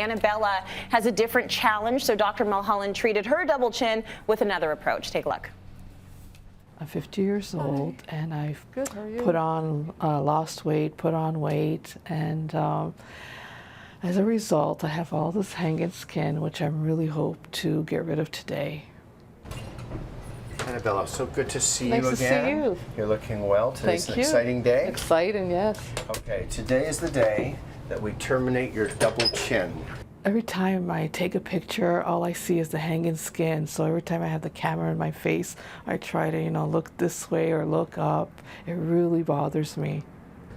Annabella has a different challenge, so Dr. Mulholland treated her double chin with another approach. Take a look. I'm 50 years old, and I've put on, lost weight, put on weight, and as a result, I have all this hanging skin, which I really hope to get rid of today. Annabella, so good to see you again. Nice to see you. You're looking well. Today's an Thank you. exciting day. Exciting, yes. Okay, today is the day that we terminate your double chin. Every time I take a picture, all I see is the hanging skin. So every time I have the camera in my face, I try to, look this way or look up. It really bothers me.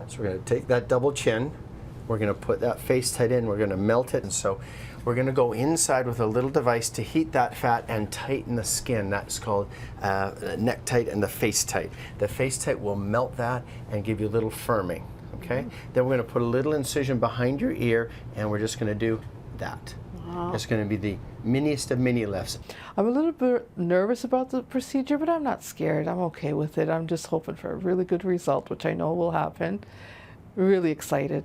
So we're going to take that double chin. We're going to put that face tight in. We're going to melt it. And so we're going to go inside with a little device to heat that fat and tighten the skin. That's called neck tight and the face tight. The face tight will melt that and give you a little firming. Okay? Then we're going to put a little incision behind your ear, and we're just going to do that. Wow. It's going to be the miniest of mini lifts. I'm a little bit nervous about the procedure, but I'm not scared. I'm okay with it. I'm just hoping for a really good result, which I know will happen. Really excited.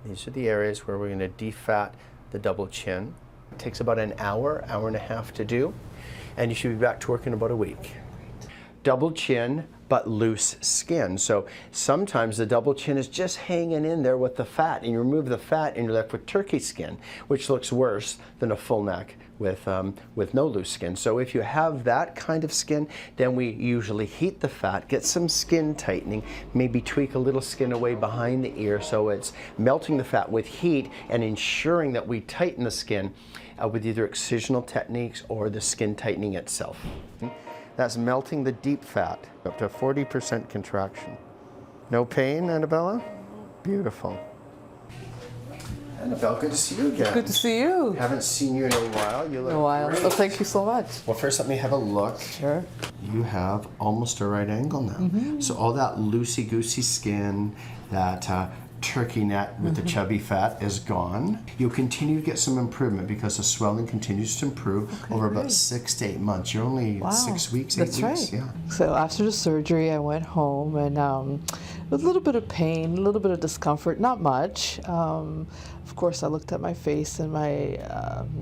These are the areas where we're going to defat the double chin. It takes about an hour, hour and a half to do, and you should be back to work in about a week. Double chin, but loose skin. So sometimes the double chin is just hanging in there with the fat, and you remove the fat and you're left with turkey skin, which looks worse than a full neck with no loose skin. So if you have that kind of skin, then we usually heat the fat, get some skin tightening, maybe tweak a little skin away behind the ear so it's melting the fat with heat and ensuring that we tighten the skin with either excisional techniques or the skin tightening itself. That's melting the deep fat up to 40% contraction. No pain, Annabella? Beautiful. Annabelle, good to see you again. Good to see you. Haven't seen you in a while. You look great. Well, thank you so much. Well, first let me have a look. Sure. You have almost a right angle now. So all that loosey-goosey skin, that turkey neck with the chubby fat is gone. You'll continue to get some improvement because the swelling continues to improve over about 6 to 8 months. You're only 6 weeks, 8 That's weeks. Right. Yeah. So after the surgery, I went home and with a little bit of pain, a little bit of discomfort, not much. Of course, I looked at my face and my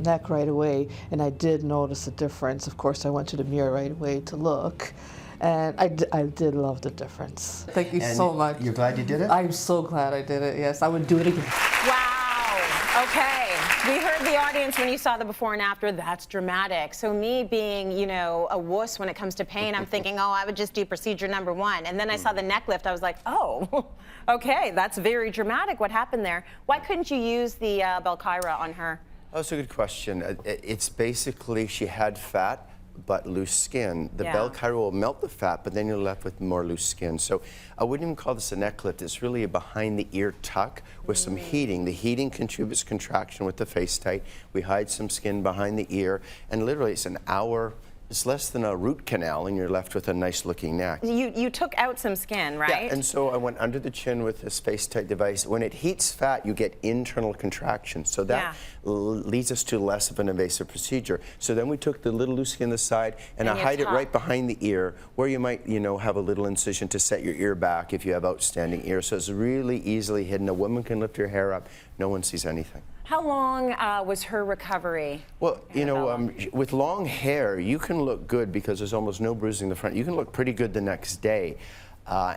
neck right away, and I did notice a difference. Of course, I went to the mirror right away to look. And I did love the difference. Thank you so much. You're glad you did it? I'm so glad I did it, yes. I would do it again. Wow. Okay. We heard the audience when you saw the before and after. That's dramatic. So me being, a wuss when it comes to pain, I'm thinking, I would just do procedure number 1. And then I saw the neck lift. I was like, oh, okay, that's very dramatic. What happened there? Why couldn't you use the Belkyra on her? Oh, that's a good question. It's basically she had fat but loose skin. The Belkyra will melt the fat, but then you're left with more loose skin. So I wouldn't even call this a neck lift. It's really a behind the ear tuck with some heating. The heating contributes contraction with the face tight. We hide some skin behind the ear, and literally it's an hour. It's less than a root canal, and you're left with a nice looking neck. You took out some skin, right? Yeah, and so I went under the chin with this face tight device. When it heats fat, you get internal contraction. So that leads us to less of an invasive procedure. So then we took the little loose skin on the side, and I hide it right behind the ear, where you might, have a little incision to set your ear back if you have outstanding ear. So it's really easily hidden. A woman can lift her hair up. No one sees anything. How long was her recovery? Well, with long hair, you can look good because there's almost no bruising in the front. You can look pretty good the next day.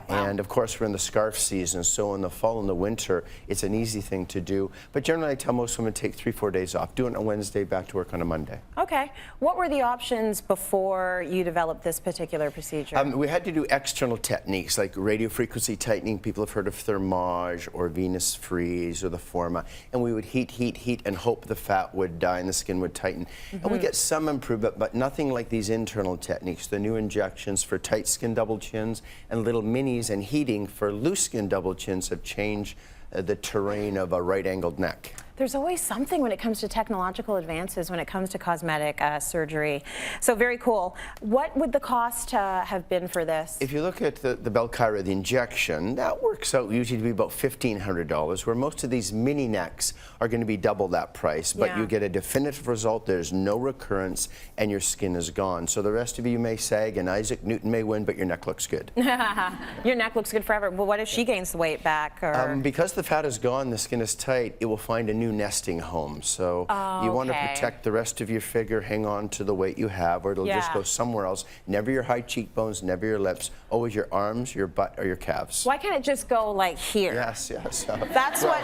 And of course, we're in the scarf season, so in the fall and the winter, it's an easy thing to do. But generally, I tell most women take 3-4 days off. Do it on a Wednesday, back to work on a Monday. Okay. What were the options before you developed this particular procedure? We had to do external techniques like radio frequency tightening. People have heard of thermage or venous freeze or the forma. And we would heat, and hope the fat would die and the skin would tighten. And we get some improvement, but nothing like these internal techniques. The new injections for tight skin double chins and little minis and heating for loose skin double chins have changed the terrain of a right-angled neck. There's always something when it comes to technological advances, when it comes to cosmetic surgery. So very cool. What would the cost have been for this? If you look at the Belkyra, the injection, that works out usually to be about $1,500, where most of these mini necks are going to be double that price, but you get a definitive result. There's no recurrence, and your skin is gone. So the rest of you may sag, and Isaac Newton may win, but your neck looks good. Your neck looks good forever. Well, what if she gains the weight back? Or? Because the fat is gone, the skin is tight, it will find a new new nesting home. So you want to okay. protect the rest of your figure, hang on to the weight you have, or it'll just Yeah. go somewhere else. Never your high cheekbones, never your lips, always your arms, your butt, or your calves. Why can't it just go like here? Yes, yes. That's what,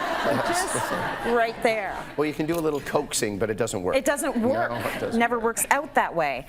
just right there. Well, you can do a little coaxing, but it doesn't work. It doesn't work. No, it doesn't Never work. works out that way.